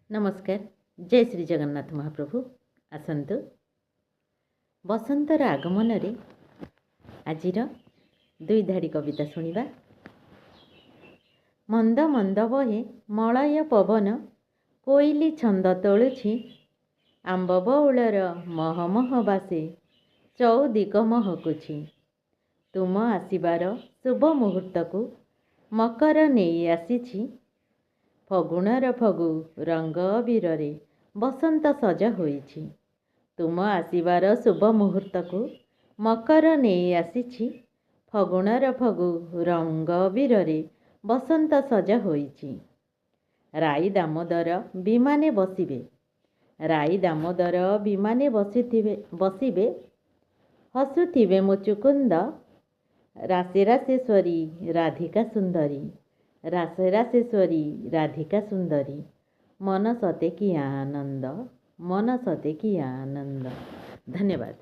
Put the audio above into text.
नमस्कार। जय श्री जगन्नाथ महाप्रभु। आसन्तु बसंतर आगमन रे आजिर दुई धाड़ी कविता शुणिबा। मंद मंद बहे मलय पवन कोइली छंद तोलुछि आंब बउलर मह मह बासे चौदिक महकुछि। तुम आसिबार शुभ मुहूर्त को मकर नहीं आसीछि फगुणर फगु रंग अबीरे बसंत सजा होइछि। तुम आसिबार शुभ मुहूर्त को मकर नहीं आसीछि फगुणर फगु रंग अबीरे बसंत सजा होइछि। राई दामोदर विमाने बसिबे राई दामोदर विमाने बसिबे हसुथिबे मुचुकुंद राशे राशेश्वरी राधिका सुंदरी राशे राशेश्वरी राधिका सुंदरी मन सते कि आनंद मन सते कि आनंद। धन्यवाद।